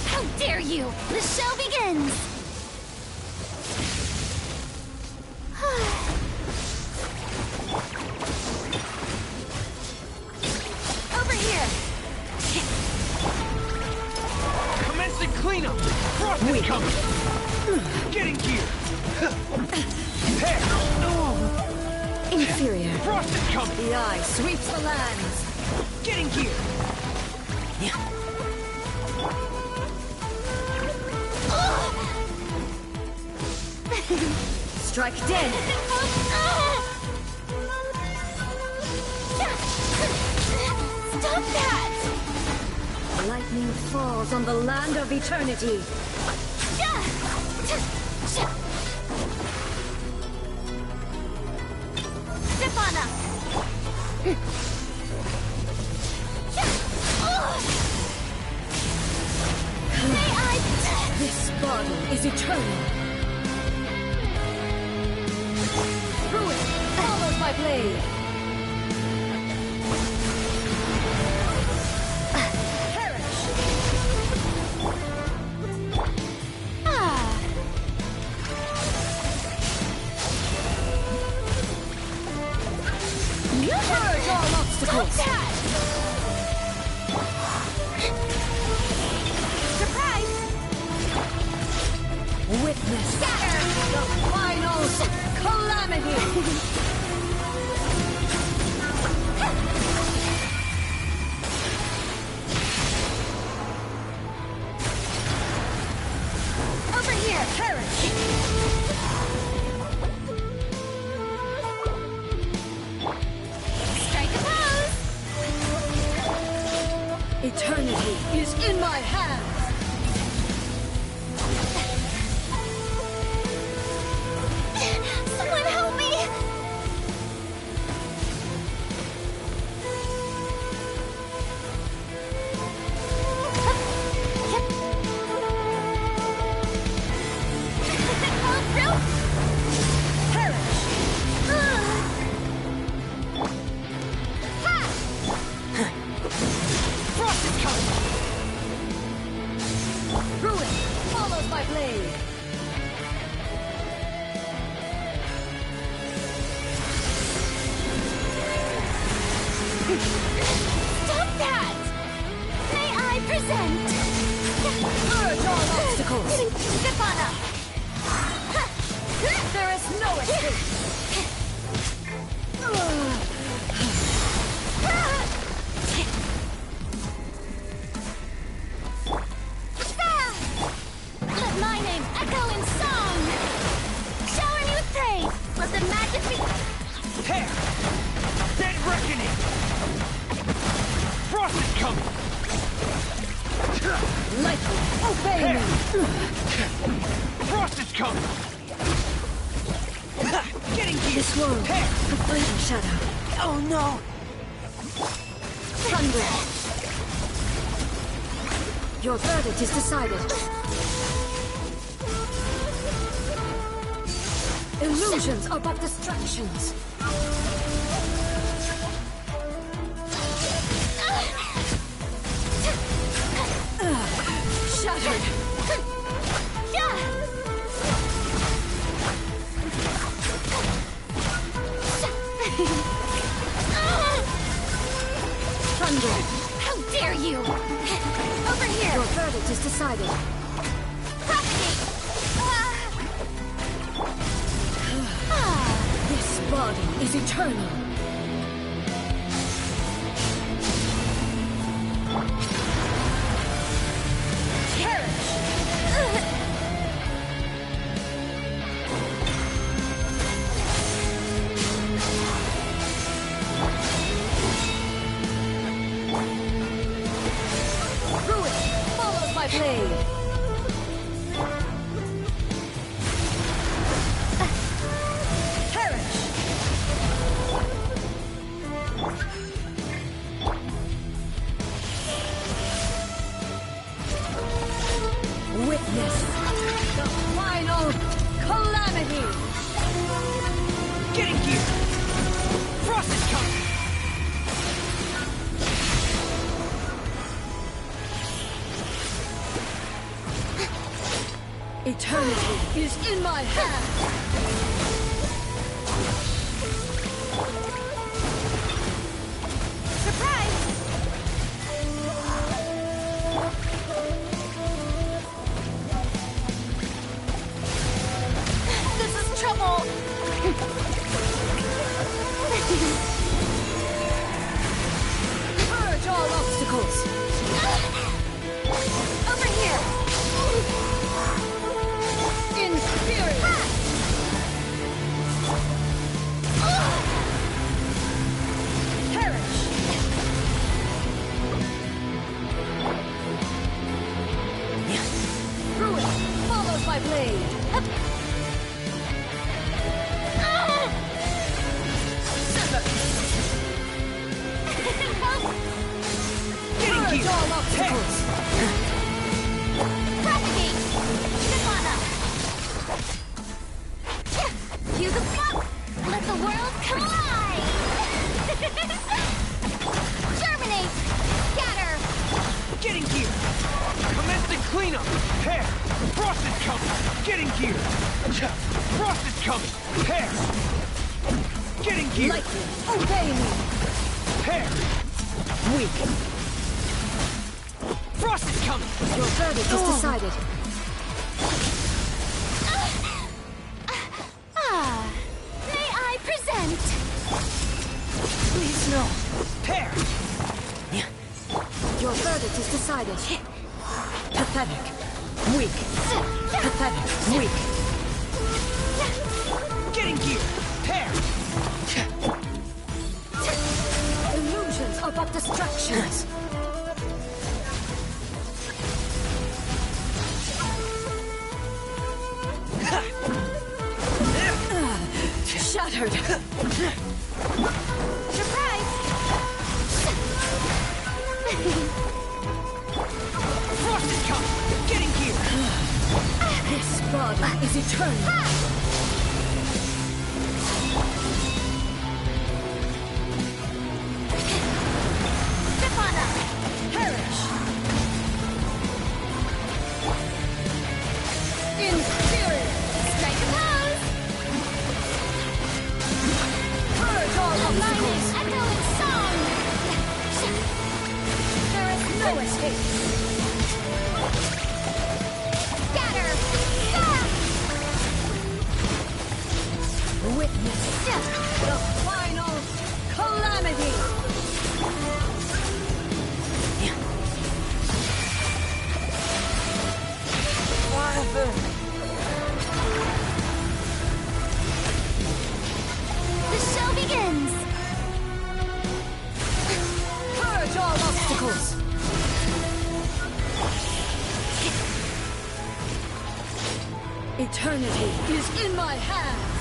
How dare you! The show begins! Over here! Commencing cleanup! Frost is coming! Getting gear! There! Inferior. Frost is coming! The eye sweeps the lands. Getting gear! Strike dead. Stop that! Lightning falls on the land of eternity. Step on up. This body is eternal. Ruin follows my blade. Perish. You purge all obstacles. Surprise! Witness the final calamity! Over here, perish! Strike a pose! Eternity is in my hands! Someone help me! Frost is coming! Ruin follows my blade. Stop that! May I present? Purge all obstacles. Step on up. There is no escape. Let my name echo in song. Shower me with praise. Let the magic be. There! Dead reckoning! Frost is coming! Lightning, obey me. Frost is coming! Getting gear! This world, There! a fleeting shadow. Oh no! Thunder. Your verdict is decided. Illusions are but distractions. Shattered. you. Over here. Your verdict is decided. Propagate. This body is eternal. Blade. Perish! Witness the final calamity. Getting here! Frost is coming! Eternity is in my hand! Surprise! This is trouble! Purge all obstacles! Over here! In spirit! Perish! Ruin followed by blade! Getting Purge here! all obstacles! Propagate! Nirvana! Use a pop! Let the world collide! Germinate! Scatter! Getting here! Commence the cleanup! Hair! Frost is coming! Getting here! Frost is coming! Hair! Getting here! Lightning, obey me! Hair! Weak! Frost is coming! Your verdict is decided. May I present? Please no. Hair! Your verdict is decided. Pathetic. Weak. Pathetic. Weak. Getting here! Hair! Illusions are but distractions. Shattered. Surprise! Frost is coming! Getting here! This body is eternal. Nirvana! Perish! In spirit. Strike a pose! Purge all obstacles. Echoing song! There is no escape. Scatter! Ah! Witness the final calamity. The show begins! Purge all obstacles. Eternity is in my hands.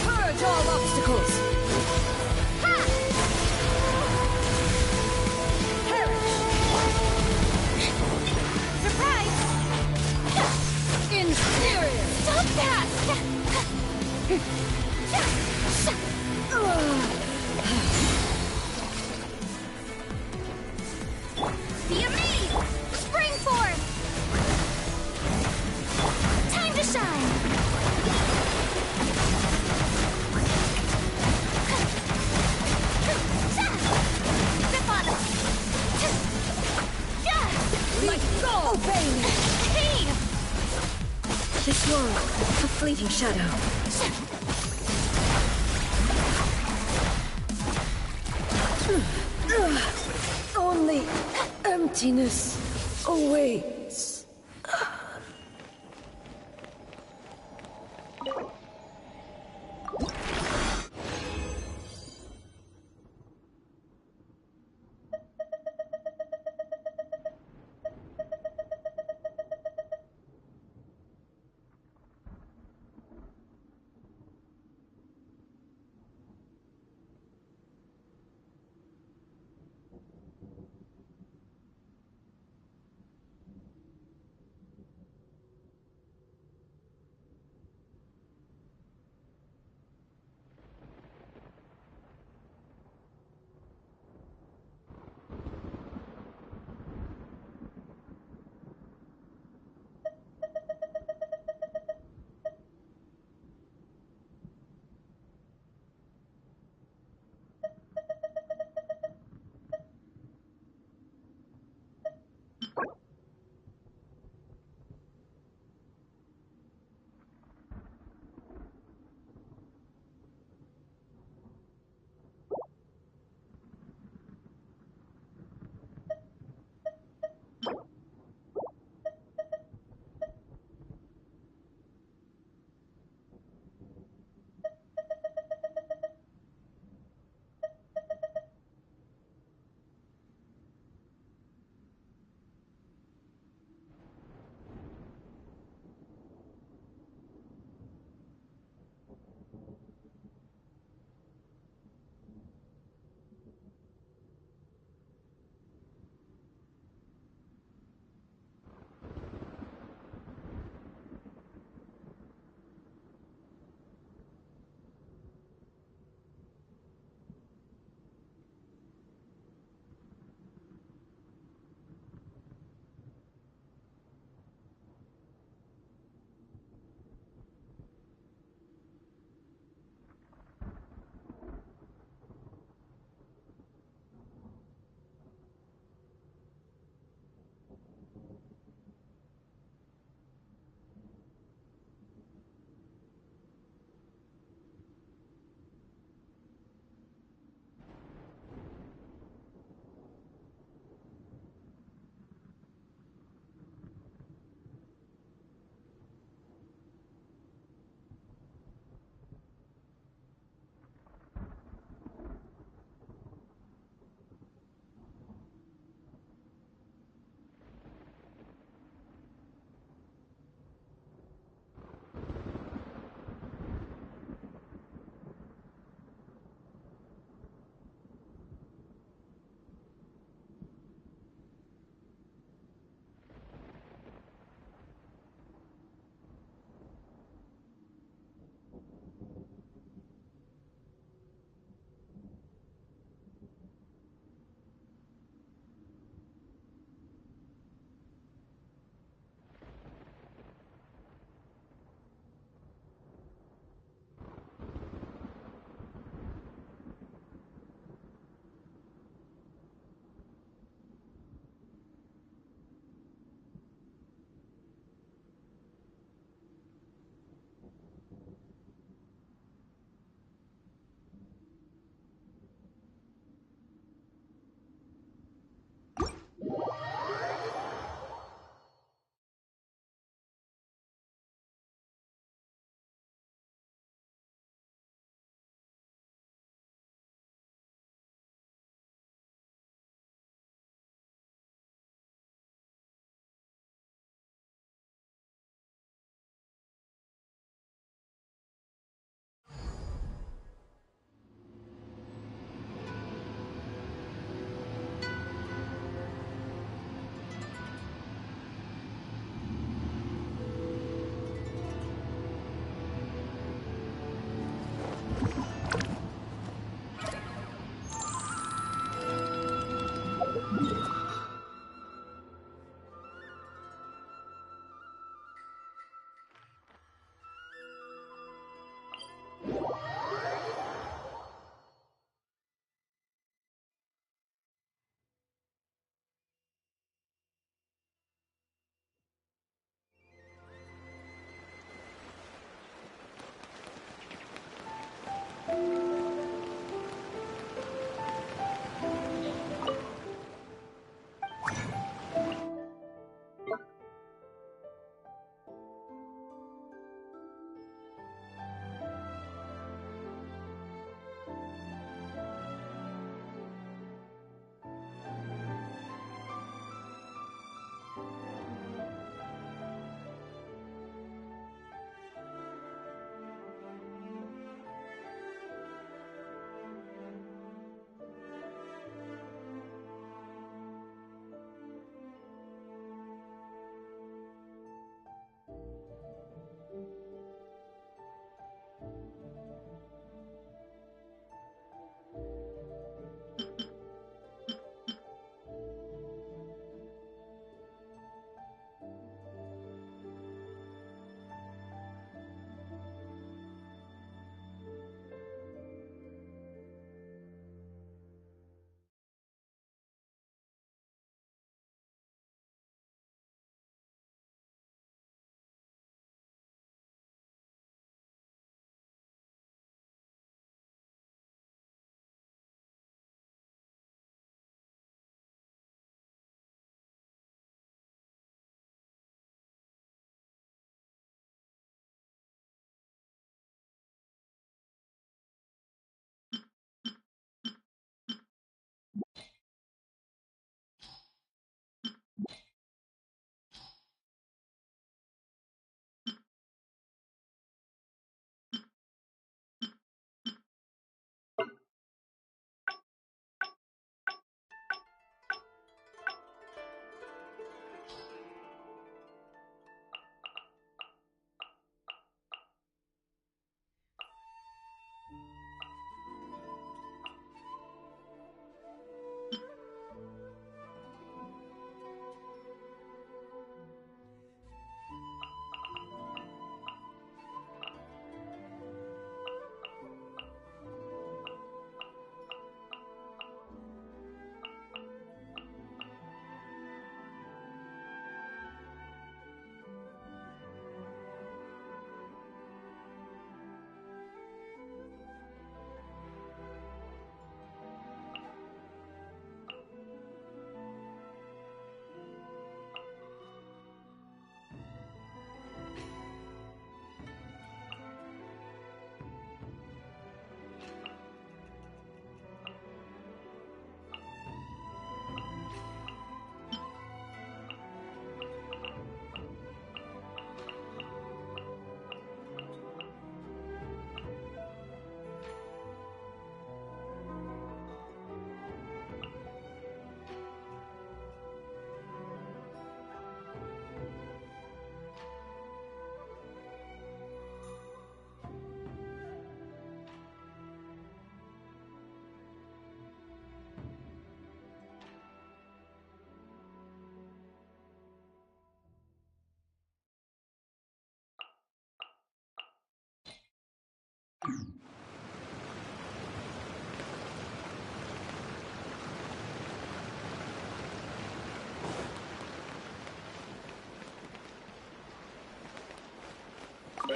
Purge all obstacles. Perish! Be amazed! Spring forth! Time to shine! Grip on it! Let go! Obey me! Hey! This world, a fleeting shadow. Only emptiness awaits.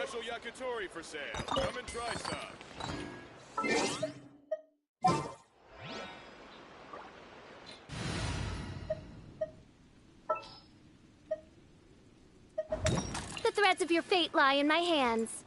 special yakitori for sale. Come and try some. The threads of your fate lie in my hands.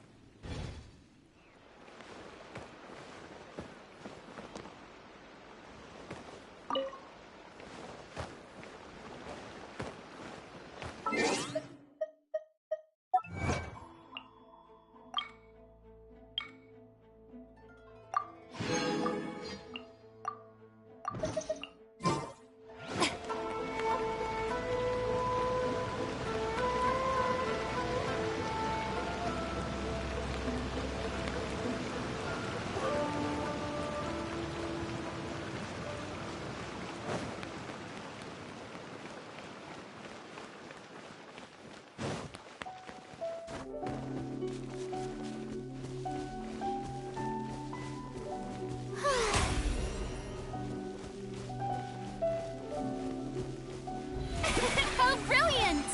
How brilliant!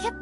Yep.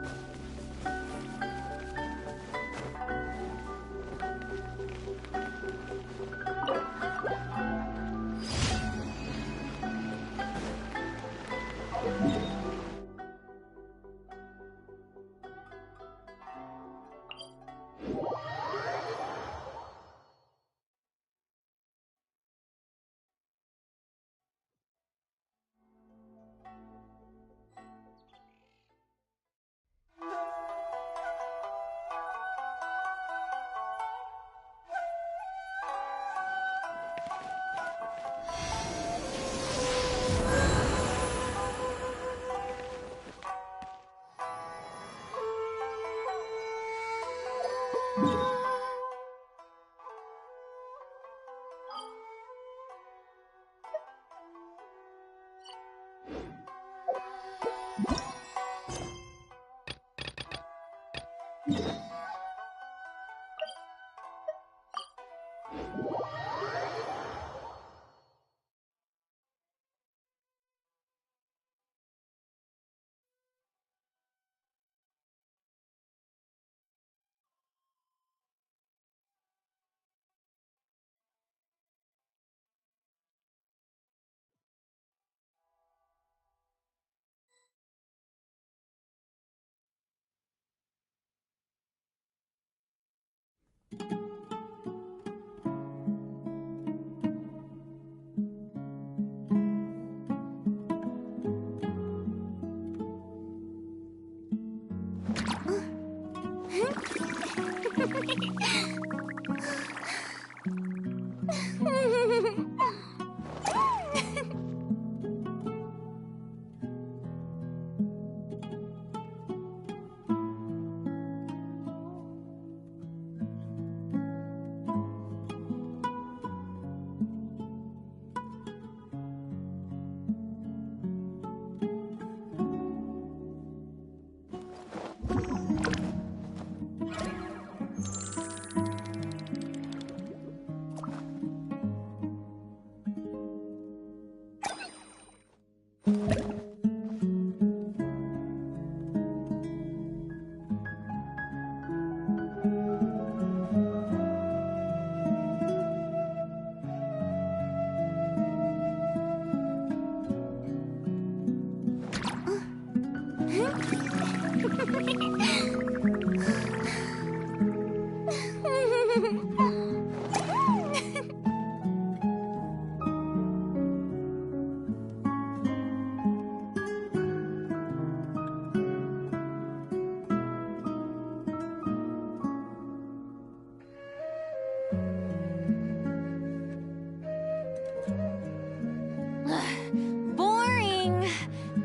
Boring.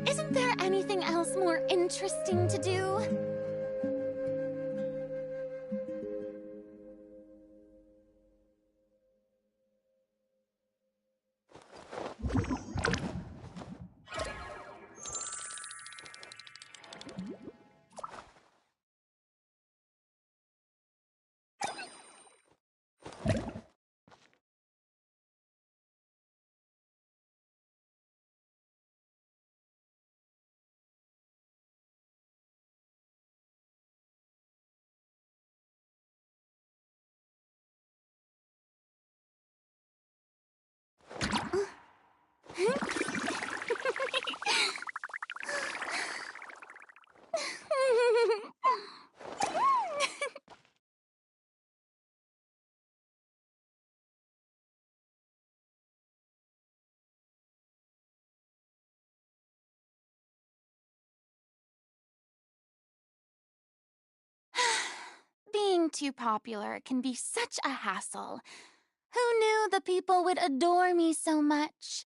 Isn't there anything else more interesting to do? Being too popular can be such a hassle. Who knew the people would adore me so much?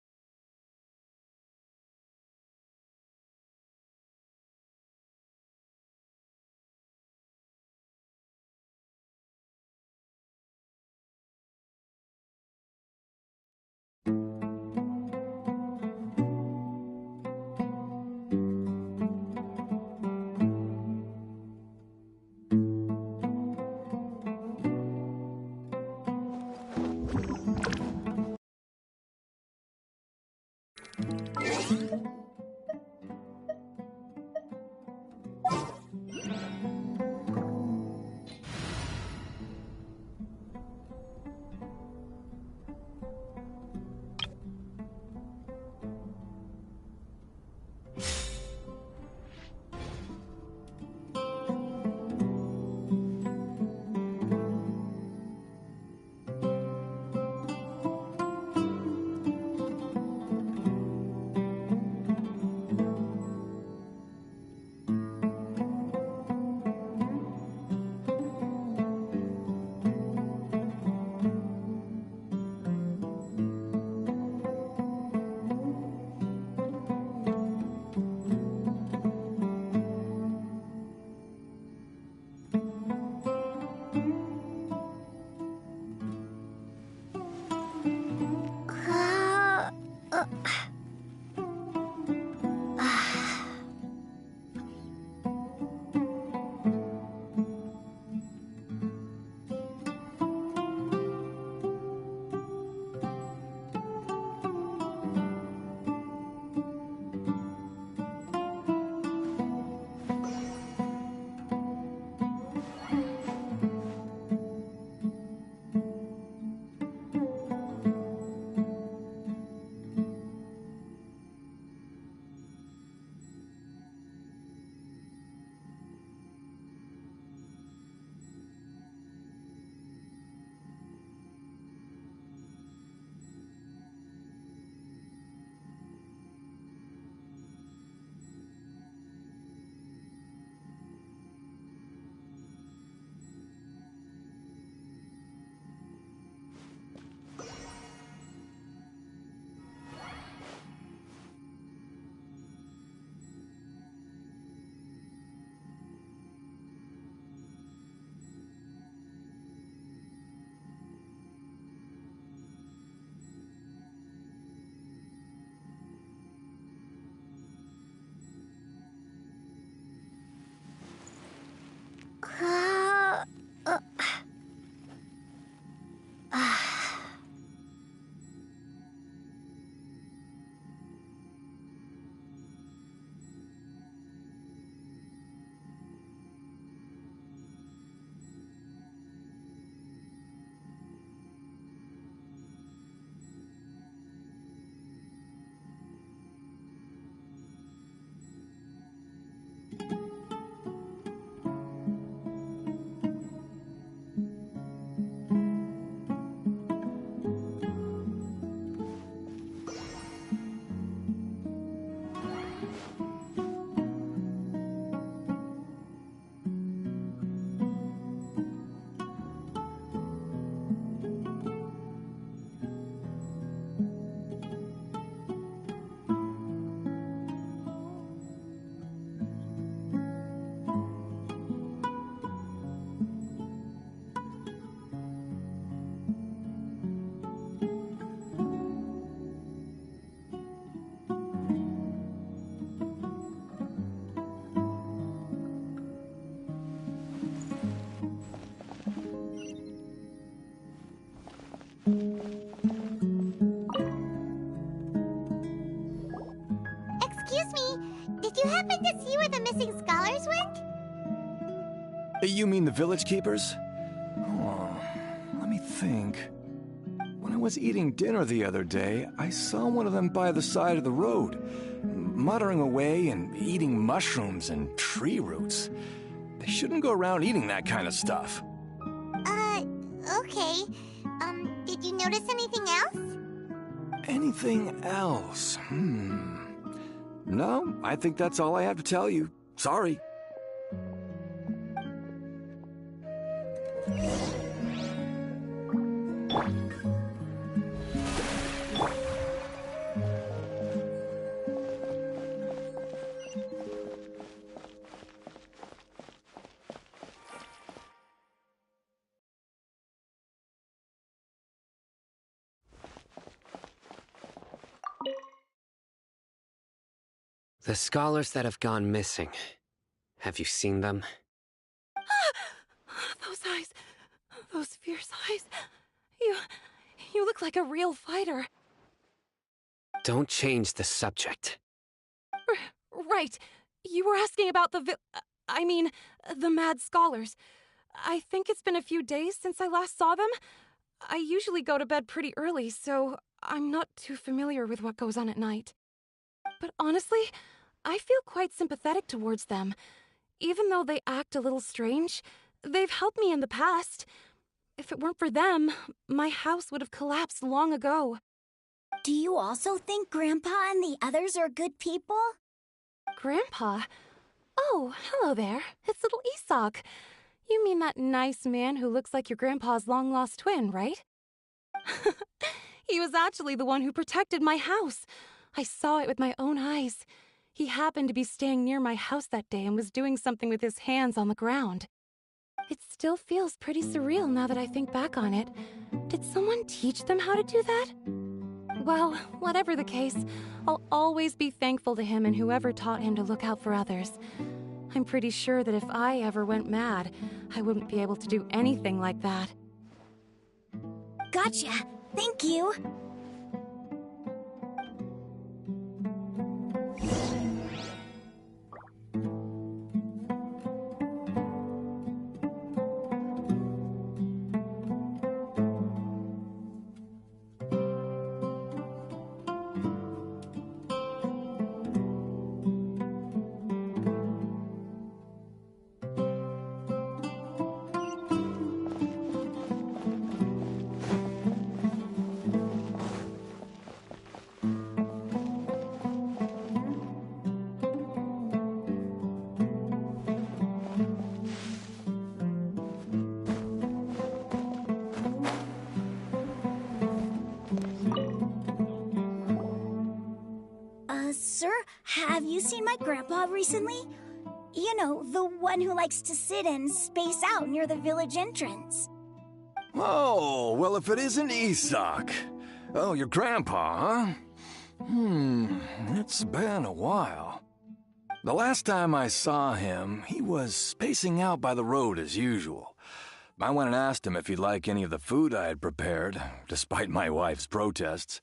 Excuse me, did you happen to see where the missing scholars went? You mean the village keepers? Oh, let me think. When I was eating dinner the other day, I saw one of them by the side of the road, muttering away and eating mushrooms and tree roots. They shouldn't go around eating that kind of stuff. Okay. Did you notice anything else? Anything else? No, I think that's all I have to tell you. Sorry. The scholars that have gone missing. Have you seen them? Those eyes. Those fierce eyes. You look like a real fighter. Don't change the subject. Right. You were asking about the mad scholars. I think it's been a few days since I last saw them. I usually go to bed pretty early, so I'm not too familiar with what goes on at night. But honestly, I feel quite sympathetic towards them. Even though they act a little strange, they've helped me in the past. If it weren't for them, my house would have collapsed long ago. Do you also think Grandpa and the others are good people? Grandpa? Oh, hello there. It's little Isak. You mean that nice man who looks like your grandpa's long-lost twin, right? He was actually the one who protected my house. I saw it with my own eyes. He happened to be staying near my house that day and was doing something with his hands on the ground. It still feels pretty surreal now that I think back on it. Did someone teach them how to do that? Well, whatever the case, I'll always be thankful to him and whoever taught him to look out for others. I'm pretty sure that if I ever went mad, I wouldn't be able to do anything like that. Gotcha. Thank you. Sir, have you seen my grandpa recently? You know, the one who likes to sit and space out near the village entrance. Oh, well, if it isn't Isak. Oh, your grandpa, huh? It's been a while. The last time I saw him, he was spacing out by the road as usual. I went and asked him if he'd like any of the food I had prepared, despite my wife's protests.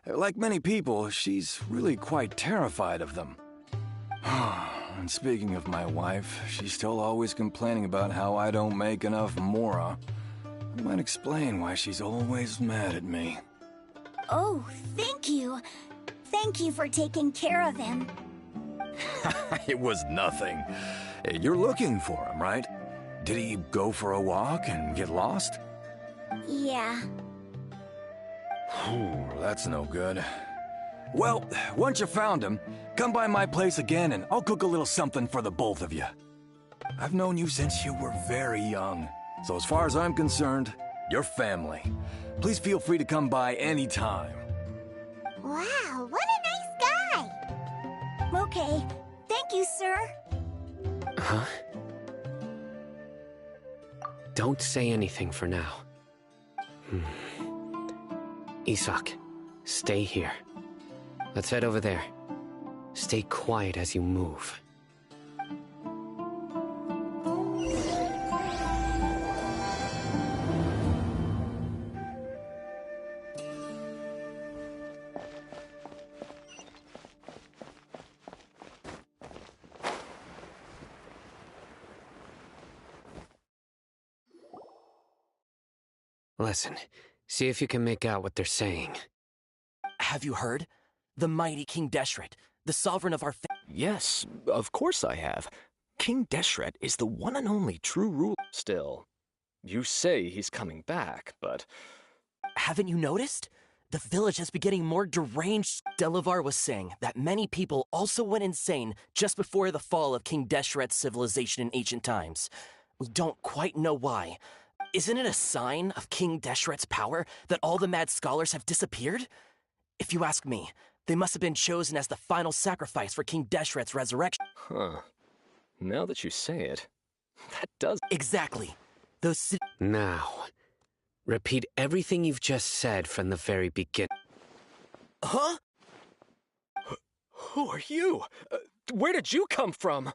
Like many people, she's really quite terrified of them. And speaking of my wife, she's still always complaining about how I don't make enough mora. That might explain why she's always mad at me. Oh, thank you. Thank you for taking care of him. It was nothing. You're looking for him, right? Did he go for a walk and get lost? Yeah. That's no good. Well, once you found him, come by my place again and I'll cook a little something for the both of you. I've known you since you were very young, so as far as I'm concerned, you're family. Please feel free to come by anytime. Wow, what a nice guy! Okay, thank you, sir. Huh? Don't say anything for now. Isak, stay here. Let's head over there. Stay quiet as you move. Listen, see if you can make out what they're saying. Have you heard? The mighty King Deshret, the sovereign of our Yes, of course I have. King Deshret is the one and only true ruler. Still, you say he's coming back, but... Haven't you noticed? The village has been getting more deranged. Delavar was saying that many people also went insane just before the fall of King Deshret's civilization in ancient times. We don't quite know why, Isn't it a sign of King Deshret's power that all the mad scholars have disappeared? If you ask me, they must have been chosen as the final sacrifice for King Deshret's resurrection. Huh. Now that you say it, that does... Exactly. Those... Now, repeat everything you've just said from the very beginning. Huh? Who are you? Where did you come from?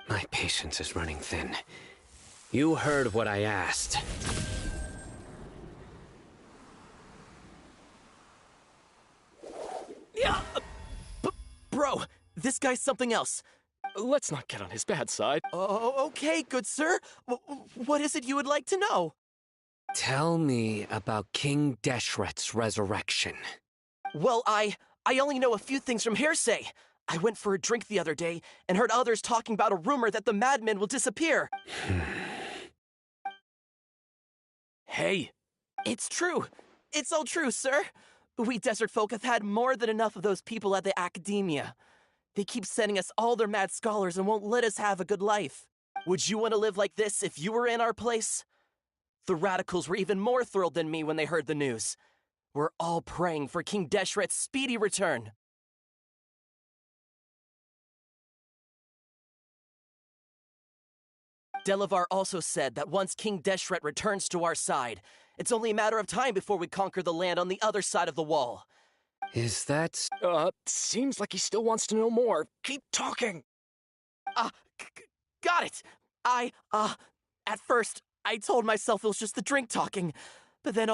My patience is running thin. You heard what I asked. Yeah! Bro, this guy's something else. Let's not get on his bad side. Oh, okay, good sir. What is it you would like to know? Tell me about King Deshret's resurrection. Well, I only know a few things from hearsay. I went for a drink the other day and heard others talking about a rumor that the madmen will disappear. Hey! It's true. It's all true, sir. We desert folk have had more than enough of those people at the academia. They keep sending us all their mad scholars and won't let us have a good life. Would you want to live like this if you were in our place? The radicals were even more thrilled than me when they heard the news. We're all praying for King Deshret's speedy return. Delavar also said that once King Deshret returns to our side, it's only a matter of time before we conquer the land on the other side of the wall. Is that... Seems like he still wants to know more. Keep talking. Got it. At first, I told myself it was just the drink talking. But then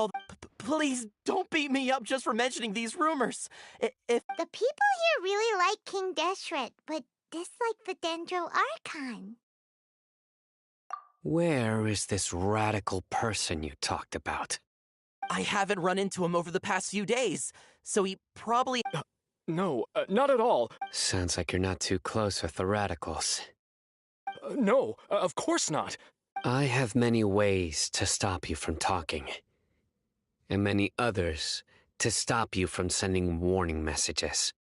please don't beat me up just for mentioning these rumors. If The people here really like King Deshret, but dislike the Dendro Archon. Where is this radical person you talked about? I haven't run into him over the past few days, so he probably... No, not at all. Sounds like you're not too close with the radicals. No, of course not. I have many ways to stop you from talking. And many others to stop you from sending warning messages.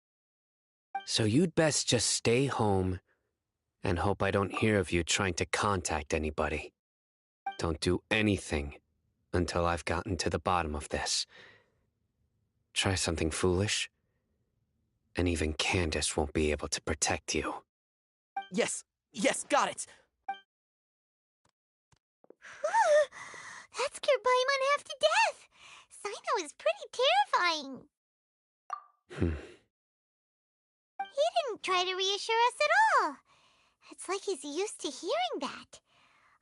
So you'd best just stay home and hope I don't hear of you trying to contact anybody. Don't do anything until I've gotten to the bottom of this. Try something foolish, and even Candace won't be able to protect you. Yes, got it. That scared Paimon half to death. Sino is pretty terrifying. He didn't try to reassure us at all. It's like he's used to hearing that.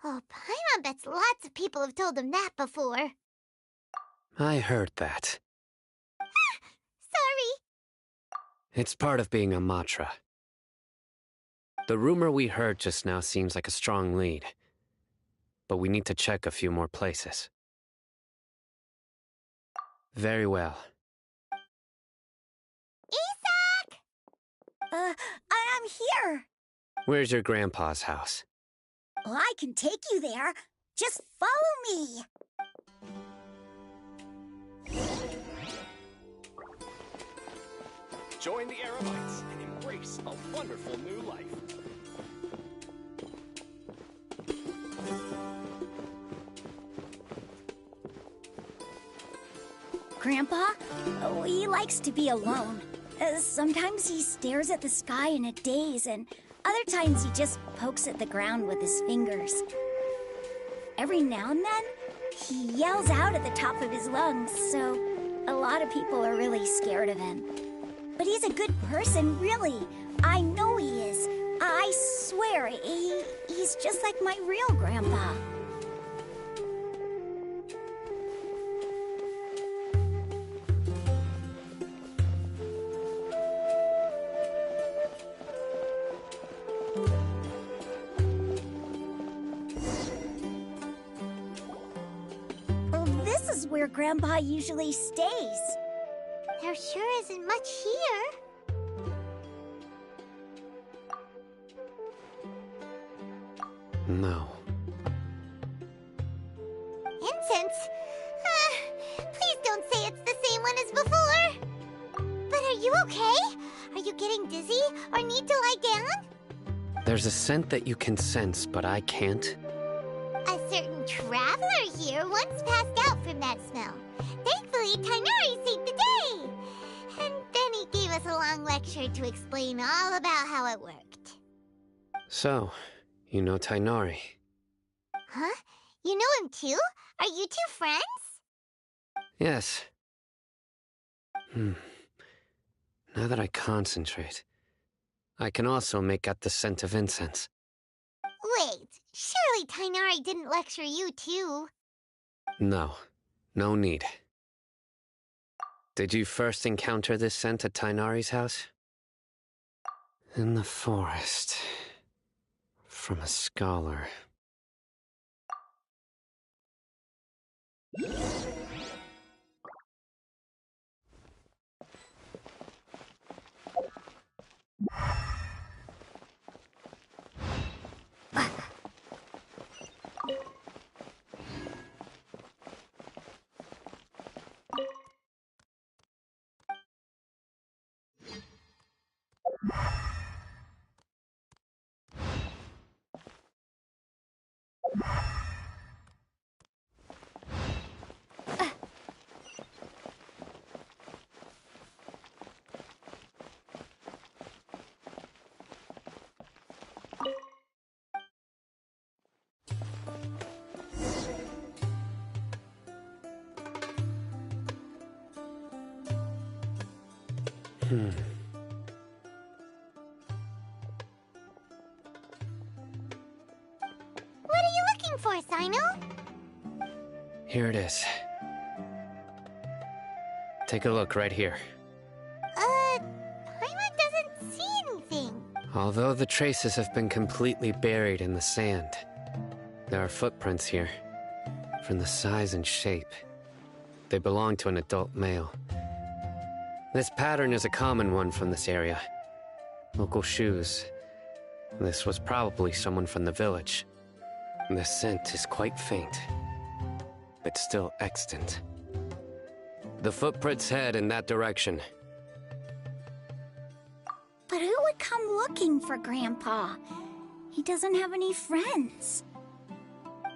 Oh, Paimon bets lots of people have told him that before. I heard that. Sorry. It's part of being a Matra. The rumor we heard just now seems like a strong lead. But we need to check a few more places. Very well. Isak! I'm here. Where's your grandpa's house? Well, I can take you there. Just follow me. Join the Arabites and embrace a wonderful new life. Grandpa, he likes to be alone. Sometimes he stares at the sky in a daze, and other times he just pokes at the ground with his fingers. Every now and then, he yells out at the top of his lungs, so a lot of people are really scared of him. But he's a good person, really. I know he is. I swear, he's just like my real grandpa. This is where Grandpa usually stays. There sure isn't much here. No. Incense? Please don't say it's the same one as before. But are you okay? Are you getting dizzy or need to lie down? There's a scent that you can sense, but I can't. A certain traveler here once passed out from that smell. Thankfully, Tainari saved the day. And then he gave us a long lecture to explain all about how it worked. So, you know Tainari? Huh? You know him too? Are you two friends? Yes. Now that I concentrate, I can also make out the scent of incense. Wait, surely Tainari didn't lecture you too. No, no need. Did you first encounter this scent at Tainari's house? In the forest. From a scholar. What are you looking for, Sino? Here it is. Take a look right here. Paimon doesn't see anything. Although the traces have been completely buried in the sand, there are footprints here. From the size and shape, they belong to an adult male. This pattern is a common one from this area. Local shoes. This was probably someone from the village. The scent is quite faint, but still extant. The footprints head in that direction. But who would come looking for Grandpa? He doesn't have any friends.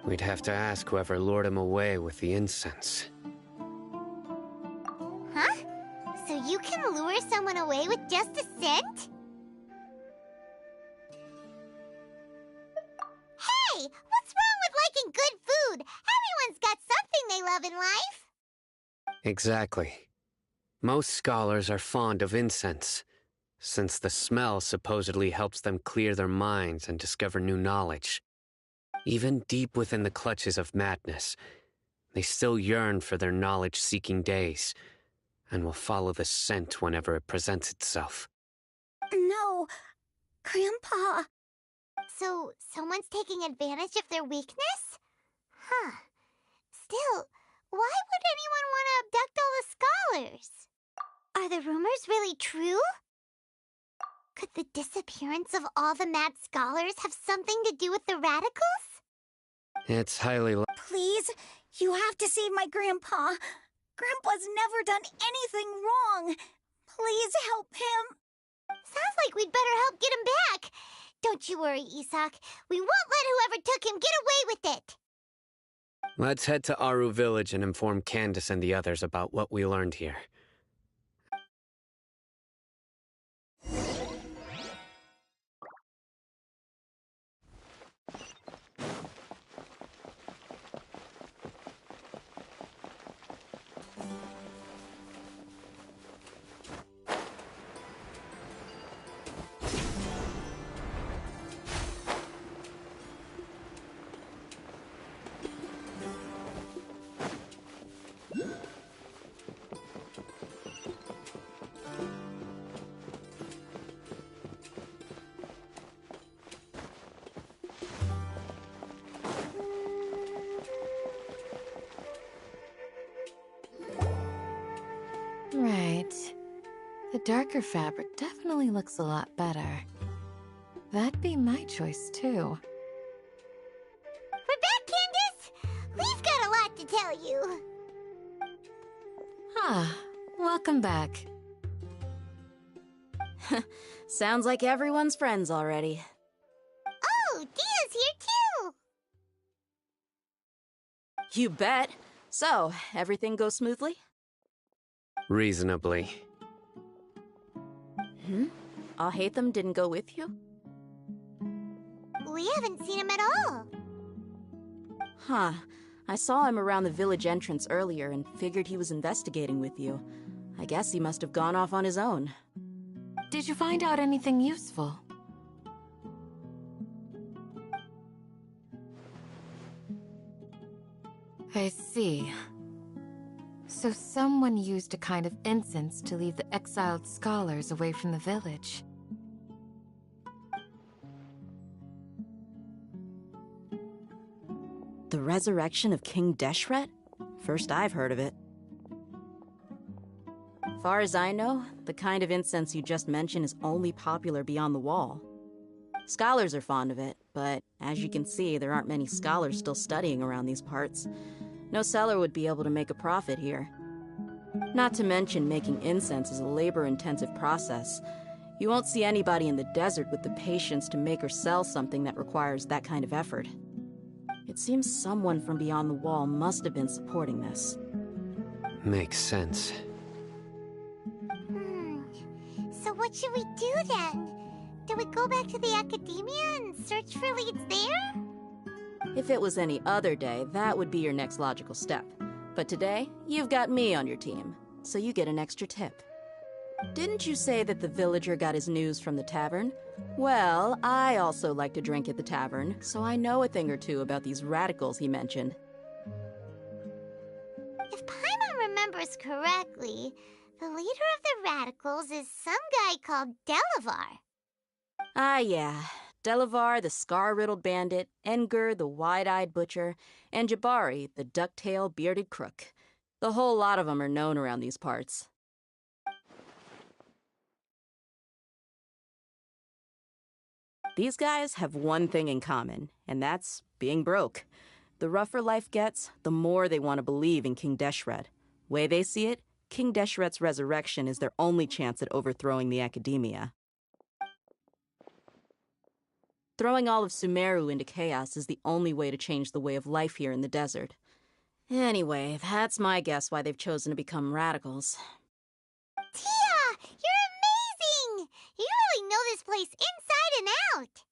We'd have to ask whoever lured him away with the incense. Huh? So you can lure someone away with just a scent? Hey! What's wrong with liking good food? Everyone's got something they love in life. Exactly. Most scholars are fond of incense, since the smell supposedly helps them clear their minds and discover new knowledge. Even deep within the clutches of madness, they still yearn for their knowledge-seeking days, and will follow the scent whenever it presents itself. No, Grandpa. So, someone's taking advantage of their weakness? Huh. Still, why would anyone want to abduct all the scholars? Are the rumors really true? Could the disappearance of all the mad scholars have something to do with the radicals? It's highly Please, you have to save my Grandpa. Grandpa's never done anything wrong. Please help him. Sounds like we'd better help get him back. Don't you worry, Isak. We won't let whoever took him get away with it. Let's head to Aru Village and inform Candace and the others about what we learned here. Right. The darker fabric definitely looks a lot better. That'd be my choice, too. We're back, Candace! We've got a lot to tell you. Ah, welcome back. Sounds like everyone's friends already. Oh, Dia's here too! You bet. So, everything goes smoothly? Reasonably. Alhaitham didn't go with you? We haven't seen him at all. Huh. I saw him around the village entrance earlier and figured he was investigating with you. I guess he must have gone off on his own. Did you find out anything useful? I see. So someone used a kind of incense to lead the exiled scholars away from the village. The resurrection of King Deshret? First I've heard of it. Far as I know, the kind of incense you just mentioned is only popular beyond the wall. Scholars are fond of it, but as you can see, there aren't many scholars still studying around these parts. No seller would be able to make a profit here. Not to mention, making incense is a labor-intensive process. You won't see anybody in the desert with the patience to make or sell something that requires that kind of effort. It seems someone from beyond the wall must have been supporting this. Makes sense. So what should we do then? Do we go back to the academia and search for leads there? If it was any other day, that would be your next logical step. But today, you've got me on your team, so you get an extra tip. Didn't you say that the villager got his news from the tavern? Well, I also like to drink at the tavern, so I know a thing or two about these radicals he mentioned. If Paimon remembers correctly, the leader of the radicals is some guy called Delavar. Ah, yeah. Delavar, the scar-riddled bandit, Engur, the wide-eyed butcher, and Jabari, the duck-tailed bearded crook. The whole lot of them are known around these parts. These guys have one thing in common, and that's being broke. The rougher life gets, the more they want to believe in King Deshret. Way they see it, King Deshret's resurrection is their only chance at overthrowing the academia. Throwing all of Sumeru into chaos is the only way to change the way of life here in the desert. Anyway, that's my guess why they've chosen to become radicals. Tia! You're amazing! You really know this place inside and out!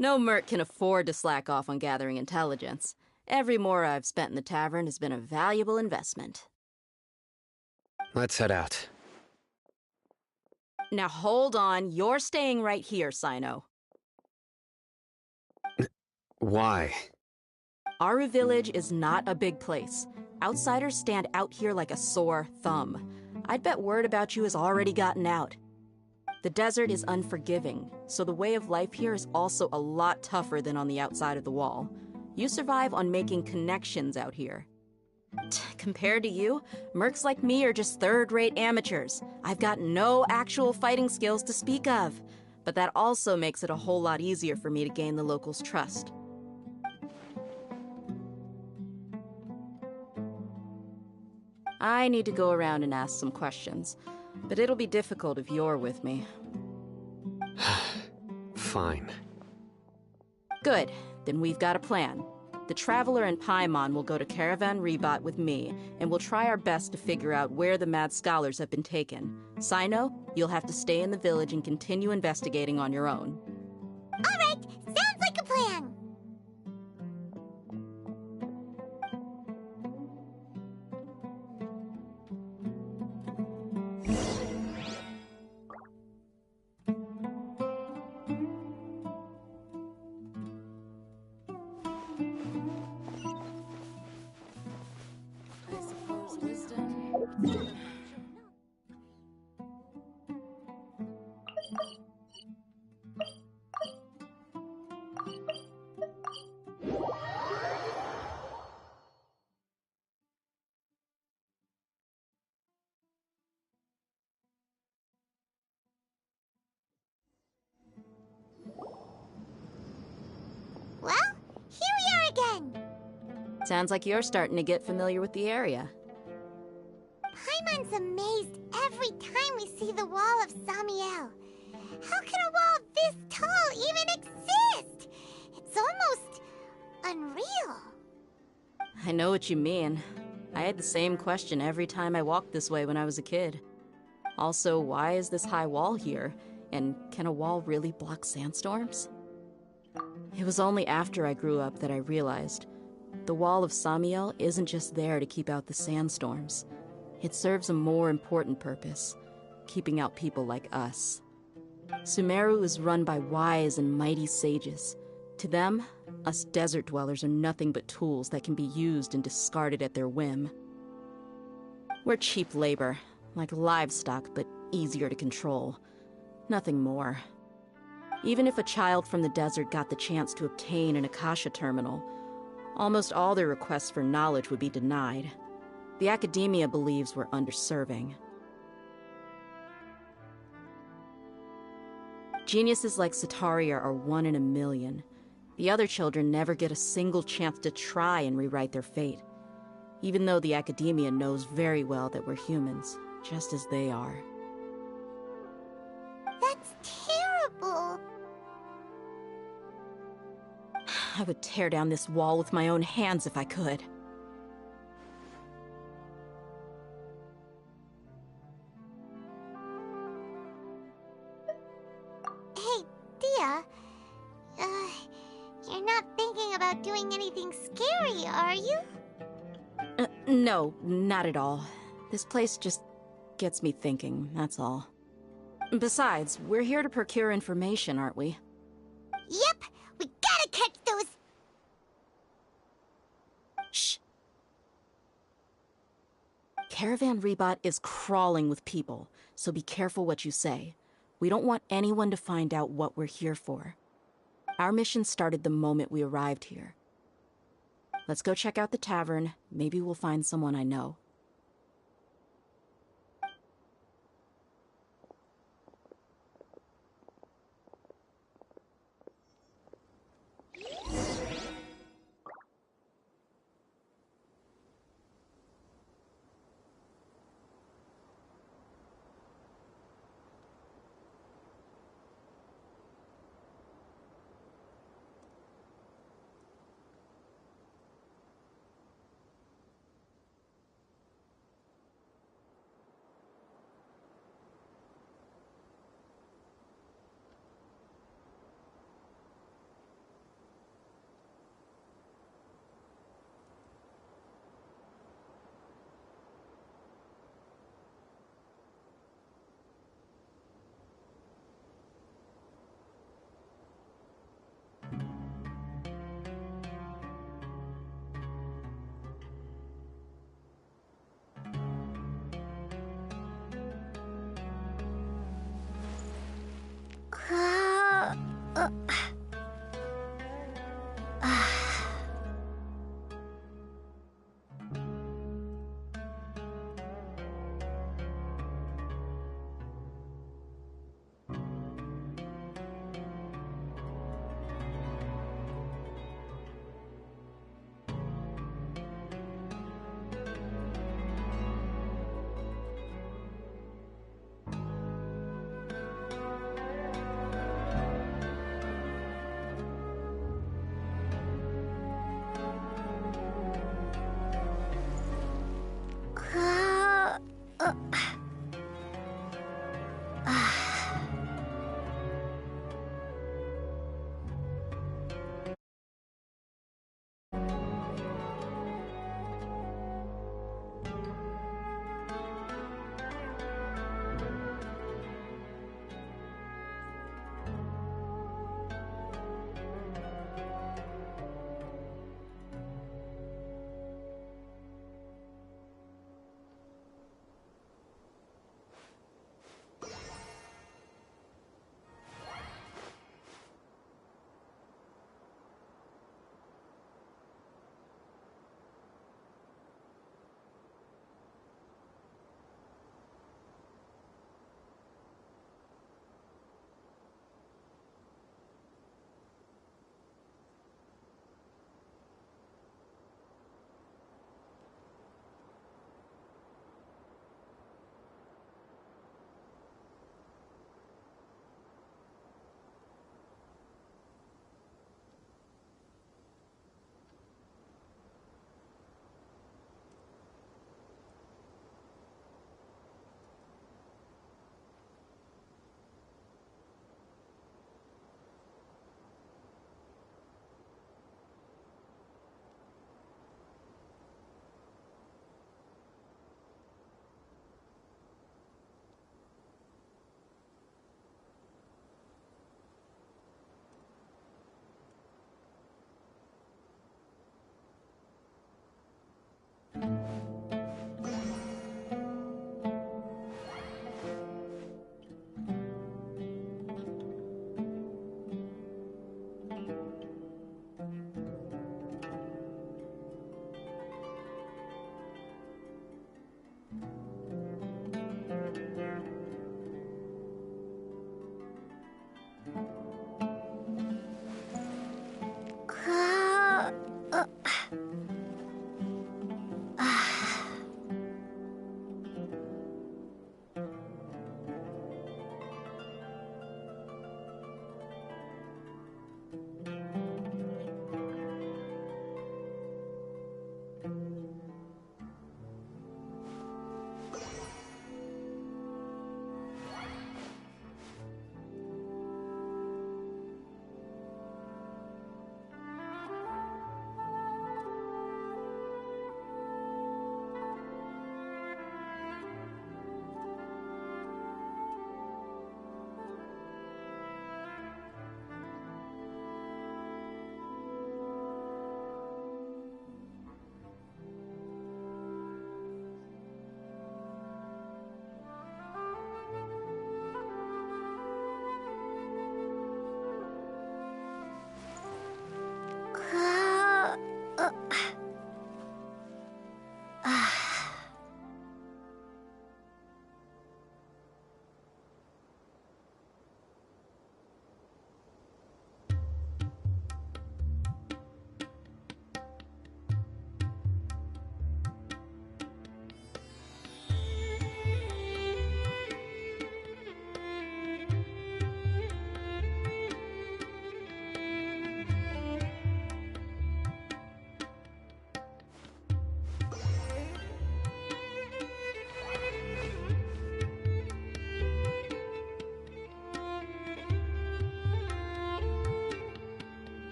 No merc can afford to slack off on gathering intelligence. Every mora I've spent in the tavern has been a valuable investment. Let's head out. Now hold on, you're staying right here, Sino. Why? Aru Village is not a big place. Outsiders stand out here like a sore thumb. I'd bet word about you has already gotten out. The desert is unforgiving, so the way of life here is also a lot tougher than on the outside of the wall. You survive on making connections out here. Compared to you, mercs like me are just third-rate amateurs. I've got no actual fighting skills to speak of, but that also makes it a whole lot easier for me to gain the locals' trust. I need to go around and ask some questions, but it'll be difficult if you're with me. Fine. Good. Then we've got a plan. The Traveler and Paimon will go to Caravan Rebat with me, and we'll try our best to figure out where the mad scholars have been taken. Sino, you'll have to stay in the village and continue investigating on your own. All right, sounds like a plan. Well, here we are again. Sounds like you're starting to get familiar with the area. Paimon Everyone's amazed every time we see the wall of Samiel. How can a wall this tall even exist? It's almost unreal. I know what you mean. I had the same question every time I walked this way when I was a kid. Also, why is this high wall here? And can a wall really block sandstorms? It was only after I grew up that I realized the wall of Samiel isn't just there to keep out the sandstorms. It serves a more important purpose, keeping out people like us. Sumeru is run by wise and mighty sages. To them, us desert dwellers are nothing but tools that can be used and discarded at their whim. We're cheap labor, like livestock, but easier to control. Nothing more. Even if a child from the desert got the chance to obtain an Akasha terminal, almost all their requests for knowledge would be denied. The academia believes we're underserving. Geniuses like Sataria are 1 in a million. The other children never get a single chance to try and rewrite their fate, even though the academia knows very well that we're humans, just as they are. That's terrible. I would tear down this wall with my own hands if I could. Hey, Dia. You're not thinking about doing anything scary, are you? No, not at all. This place just gets me thinking, that's all. Besides, we're here to procure information, aren't we? Yep, we gotta catch those... Shh. Caravan Rebot is crawling with people, so be careful what you say. We don't want anyone to find out what we're here for. Our mission started the moment we arrived here. Let's go check out the tavern. Maybe we'll find someone I know.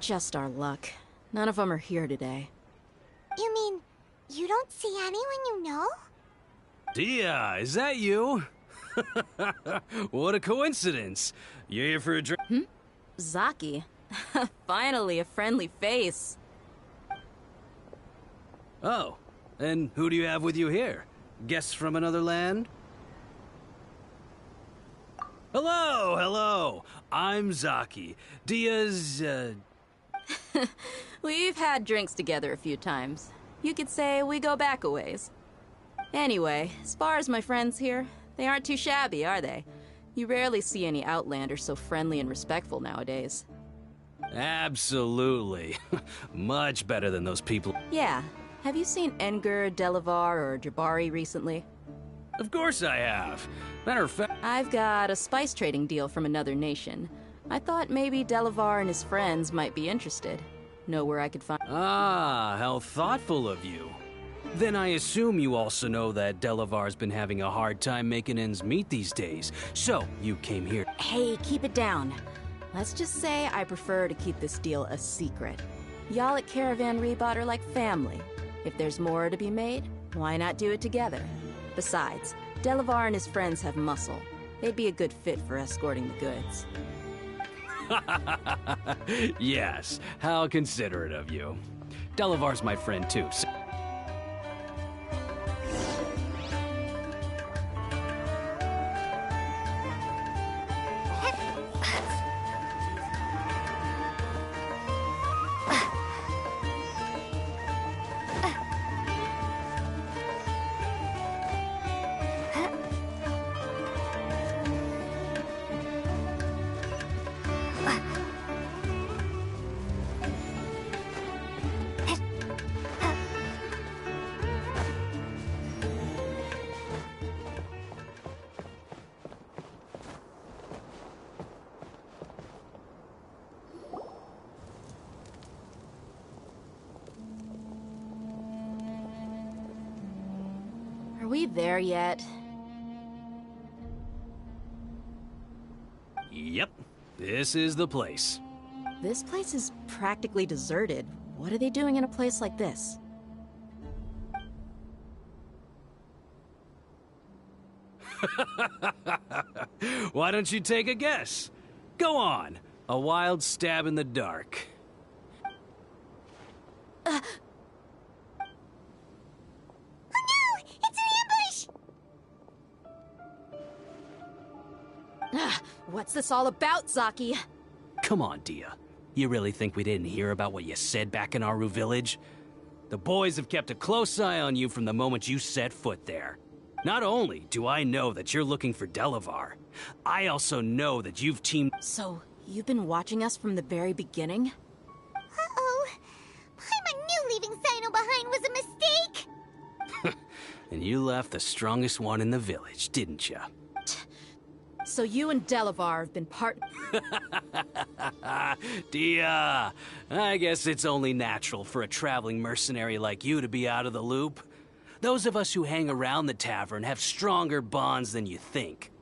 Just our luck. None of them are here today. You mean, you don't see anyone you know? Dia, is that you? What a coincidence. You here for a drink? Zaki. Finally, a friendly face. Oh, and who do you have with you here? Guests from another land? Hello, hello. I'm Zaki. Dia's, We've had drinks together a few times. You could say we go back a ways. Anyway, as far as my friends here, they aren't too shabby, are they? You rarely see any Outlanders so friendly and respectful nowadays. Absolutely. Much better than those people. Yeah. Have you seen Engur, Delavar, or Jabari recently? Of course I have. Matter of fact, I've got a spice trading deal from another nation. I thought maybe Delavar and his friends might be interested. Know where I could find... ah, how thoughtful of you. Then I assume you also know that Delavar's been having a hard time making ends meet these days. So, you came here. Hey, keep it down. Let's just say I prefer to keep this deal a secret. Y'all at Caravan Rebot are like family. If there's more to be made, why not do it together? Besides, Delavar and his friends have muscle. They'd be a good fit for escorting the goods. Yes, how considerate of you. Delavar's my friend too, so... Are we there yet? Yep, this is the place. This place is practically deserted. What are they doing in a place like this? Why don't you take a guess? Go on. A wild stab in the dark. What's this all about, Zaki? Come on, Dia. You really think we didn't hear about what you said back in Aru village? The boys have kept a close eye on you from the moment you set foot there. Not only do I know that you're looking for Delavar, I also know that you've teamed... So, you've been watching us from the very beginning? Uh-oh. Paimon knew leaving Sino behind was a mistake! And you left the strongest one in the village, didn't you? So you and Delavar have been part... Dia, I guess it's only natural for a traveling mercenary like you to be out of the loop. Those of us who hang around the tavern have stronger bonds than you think.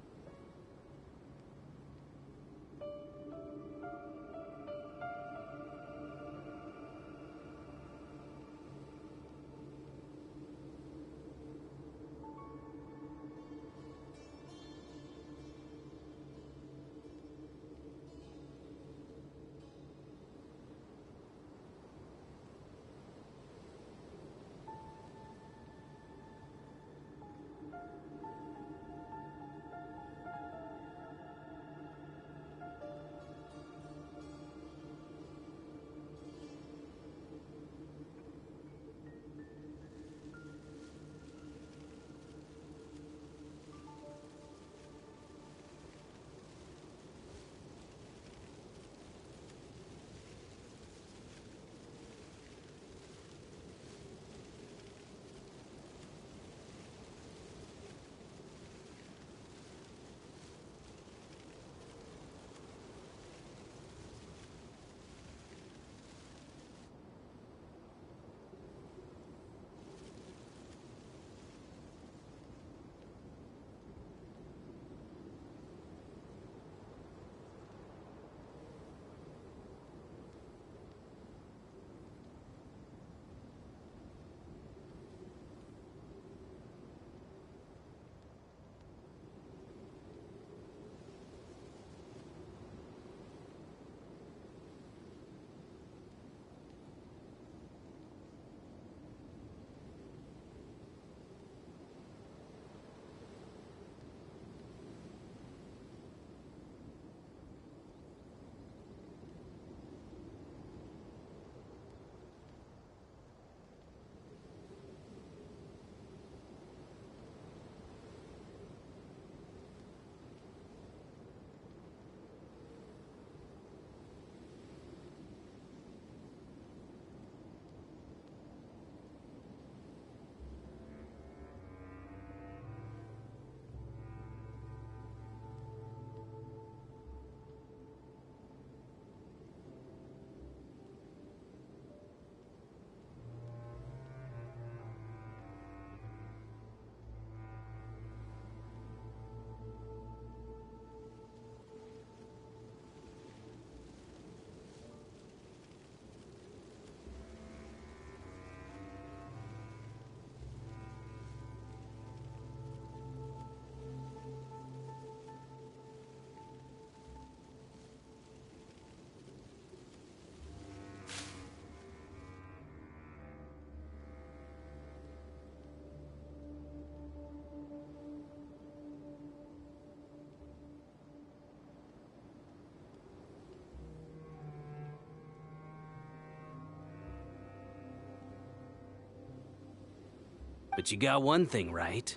But you got one thing right.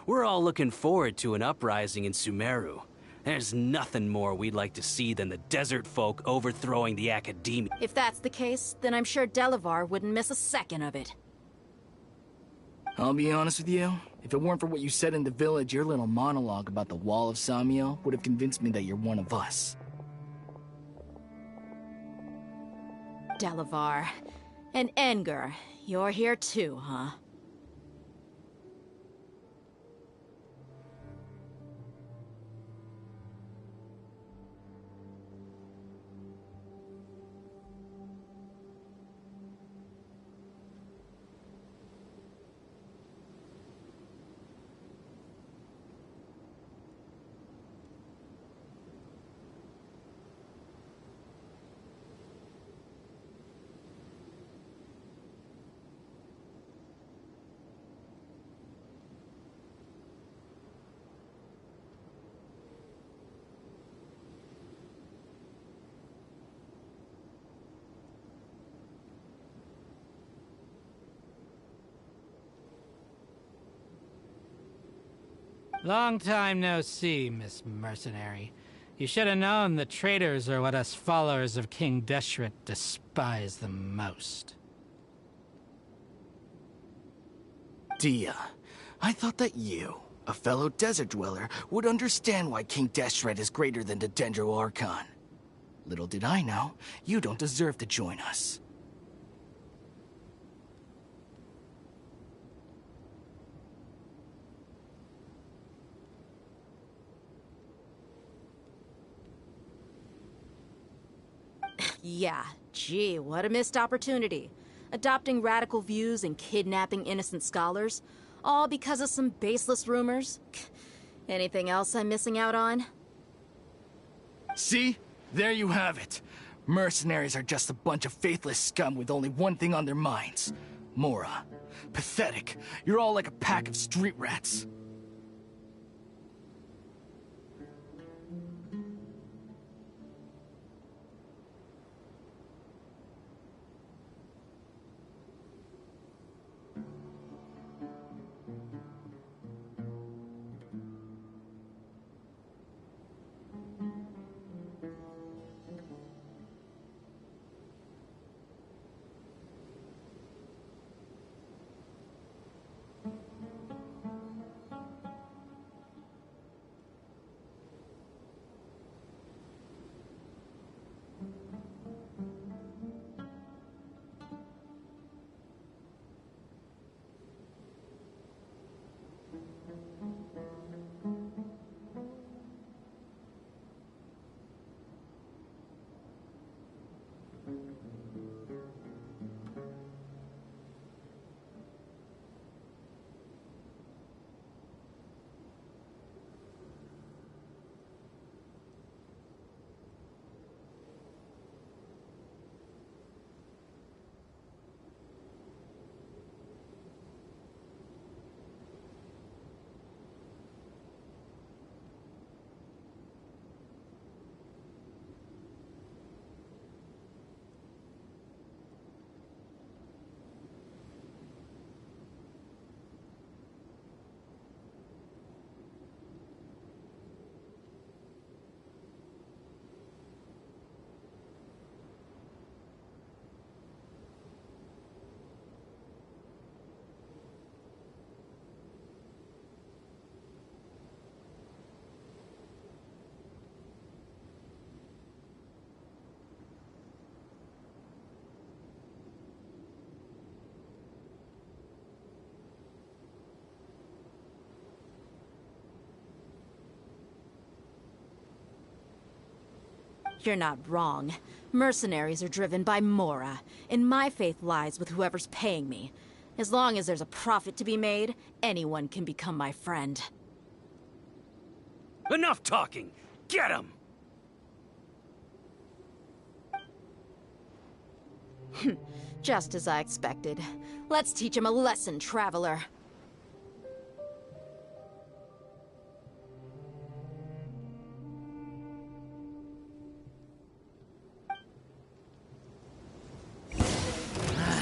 We're all looking forward to an uprising in Sumeru. There's nothing more we'd like to see than the desert folk overthrowing the academia. If that's the case, then I'm sure Delavar wouldn't miss a second of it. I'll be honest with you. If it weren't for what you said in the village, your little monologue about the Wall of Samiel would have convinced me that you're one of us. Delavar. And Enger, you're here too, huh? Long time no see, Miss Mercenary. You should have known the traitors are what us followers of King Deshret despise the most. Dia, I thought that you, a fellow desert dweller, would understand why King Deshret is greater than the Dendro Archon. Little did I know, you don't deserve to join us. Yeah, gee, what a missed opportunity. Adopting radical views and kidnapping innocent scholars, all because of some baseless rumors. Anything else I'm missing out on? See? There you have it. Mercenaries are just a bunch of faithless scum with only one thing on their minds. Mora. Pathetic. You're all like a pack of street rats. You're not wrong. Mercenaries are driven by Mora, and my faith lies with whoever's paying me. As long as there's a profit to be made, anyone can become my friend. Enough talking! Get him! Just as I expected. Let's teach him a lesson, traveler.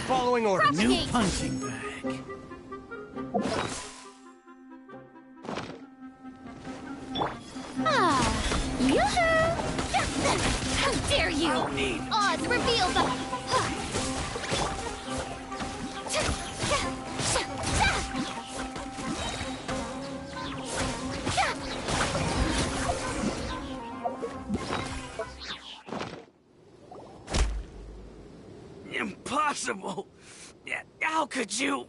Following orders. New punching bag. Yoo-hoo! How dare you! Oz, reveal the... Impossible! How could you?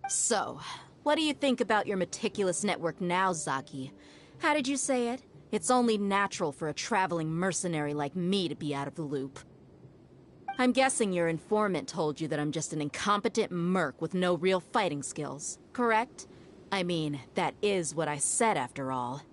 So, what do you think about your meticulous network now, Zaki? How did you say it? It's only natural for a traveling mercenary like me to be out of the loop. I'm guessing your informant told you that I'm just an incompetent merc with no real fighting skills, correct? I mean, that is what I said after all.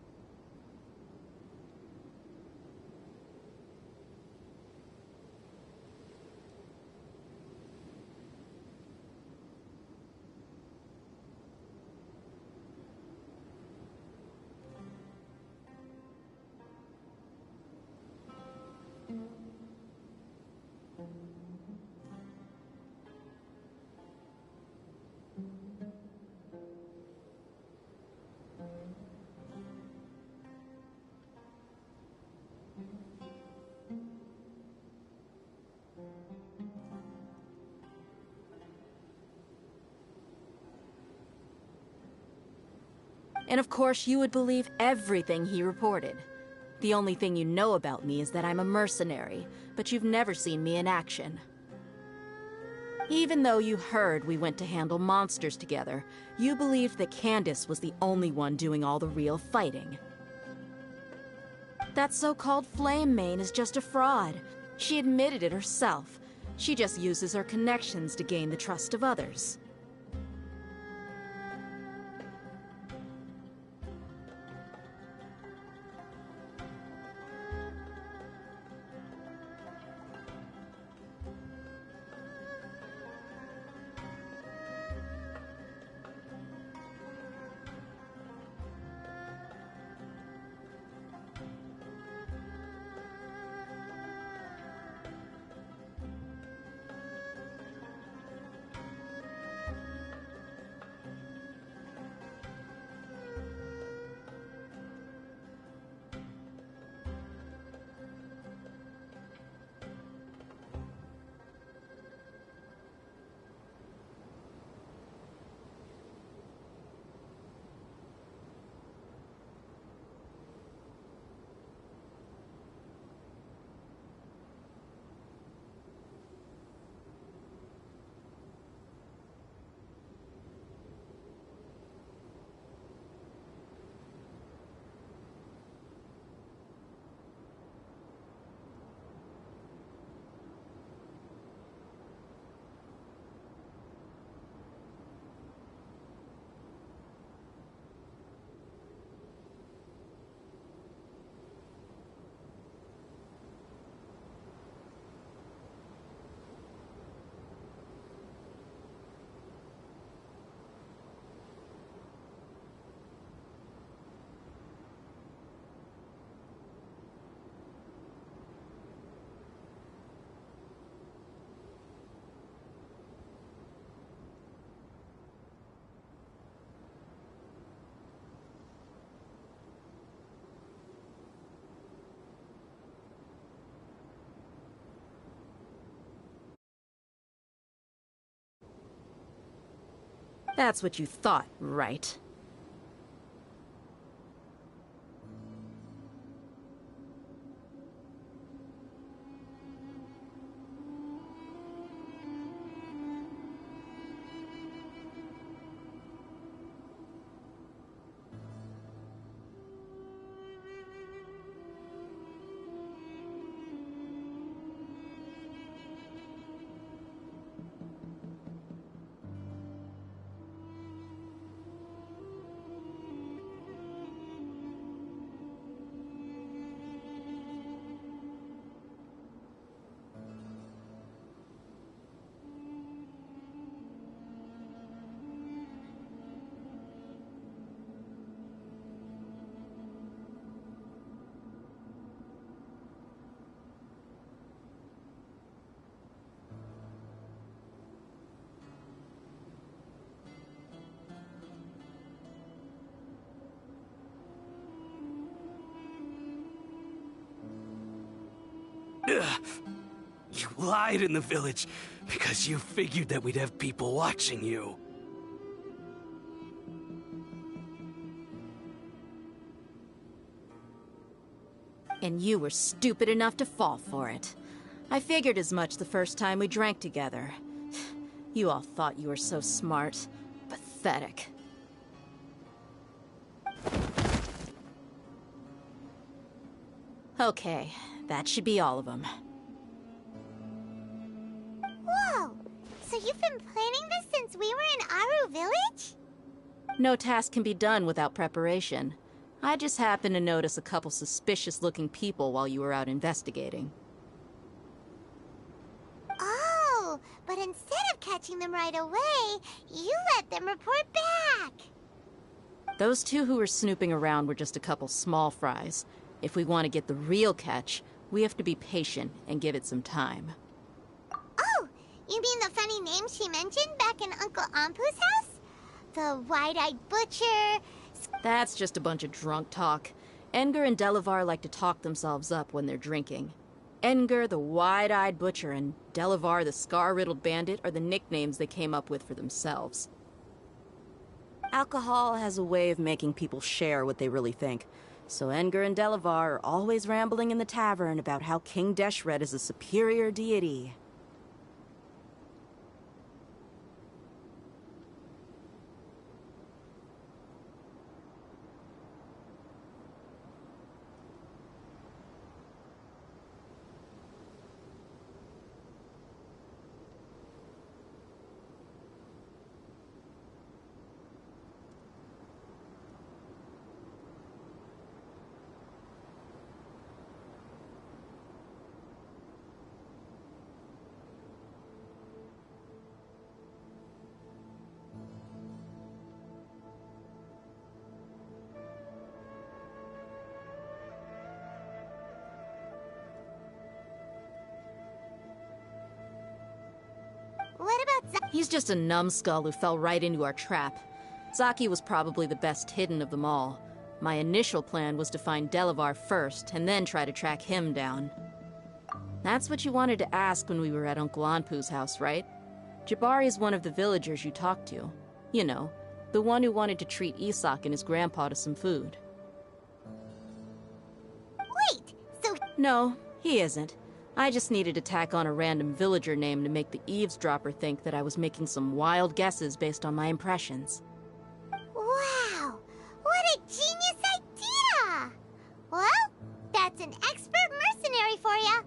And of course, you would believe everything he reported. The only thing you know about me is that I'm a mercenary, but you've never seen me in action. Even though you heard we went to handle monsters together, you believed that Candace was the only one doing all the real fighting. That so-called Flame Mane is just a fraud. She admitted it herself. She just uses her connections to gain the trust of others. That's what you thought, right? Ugh. You lied in the village because you figured that we'd have people watching you. And you were stupid enough to fall for it. I figured as much the first time we drank together. You all thought you were so smart. Pathetic. Okay, that should be all of them. Whoa! So you've been planning this since we were in Aru Village? No task can be done without preparation. I just happened to notice a couple suspicious-looking people while you were out investigating. Oh, but instead of catching them right away, you let them report back. Those two who were snooping around were just a couple small fries. If we want to get the real catch, we have to be patient and give it some time. Oh, you mean the funny name she mentioned back in Uncle Ampu's house? The wide-eyed butcher... That's just a bunch of drunk talk. Edgar and Delavar like to talk themselves up when they're drinking. Edgar, the wide-eyed butcher, and Delavar, the scar-riddled bandit, are the nicknames they came up with for themselves. Alcohol has a way of making people share what they really think. So Edgar and Delavar are always rambling in the tavern about how King Deshret is a superior deity. What about Zaki? He's just a numbskull who fell right into our trap. Zaki was probably the best hidden of them all. My initial plan was to find Delavar first, and then try to track him down. That's what you wanted to ask when we were at Uncle Anpu's house, right? Jabari is one of the villagers you talked to. You know, the one who wanted to treat Isak and his grandpa to some food. Wait, so... No, he isn't. I just needed to tack on a random villager name to make the eavesdropper think that I was making some wild guesses based on my impressions. Wow! What a genius idea! Well, that's an expert mercenary for you.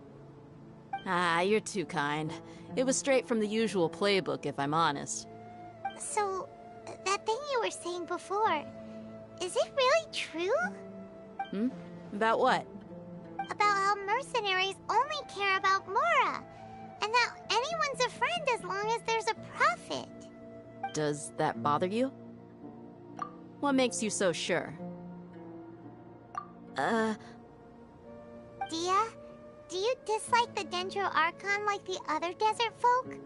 Ah, you're too kind. It was straight from the usual playbook, if I'm honest. So, that thing you were saying before, is it really true? Hmm? About what? About how mercenaries only care about Mora, and that anyone's a friend as long as there's a profit. Does that bother you? What makes you so sure? Dia, do you dislike the Dendro Archon like the other desert folk?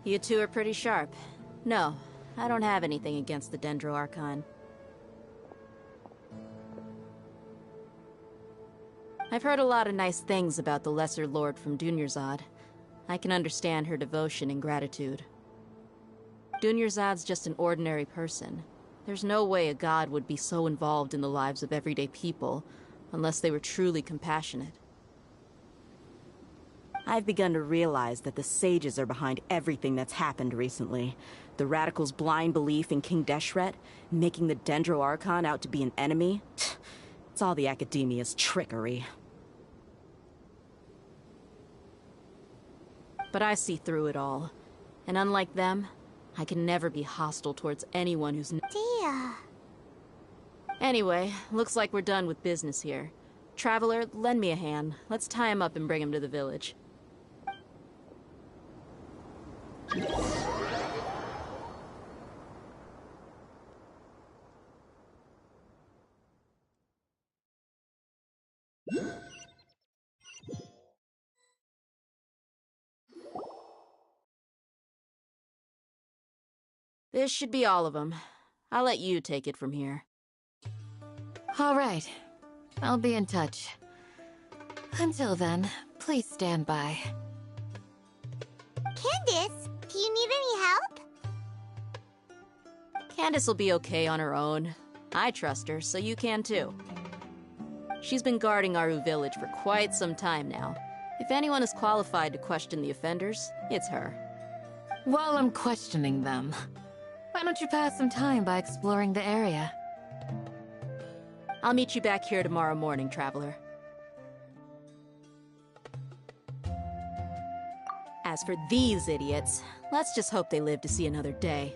You two are pretty sharp. No, I don't have anything against the Dendro Archon. I've heard a lot of nice things about the Lesser Lord from Dunyarzad. I can understand her devotion and gratitude. Dunyarzad's just an ordinary person. There's no way a god would be so involved in the lives of everyday people, unless they were truly compassionate. I've begun to realize that the sages are behind everything that's happened recently. The radicals' blind belief in King Deshret, making the Dendro Archon out to be an enemy. It's all the academia's trickery. But I see through it all. And unlike them, I can never be hostile towards anyone who's... Dia. Anyway, looks like we're done with business here. Traveler, lend me a hand. Let's tie him up and bring him to the village. This should be all of them. I'll let you take it from here. All right. I'll be in touch. Until then, please stand by. Candace, do you need any help? Candace will be okay on her own. I trust her, so you can too. She's been guarding Aru village for quite some time now. If anyone is qualified to question the offenders, it's her. While I'm questioning them, why don't you pass some time by exploring the area? I'll meet you back here tomorrow morning, Traveler. As for these idiots, let's just hope they live to see another day.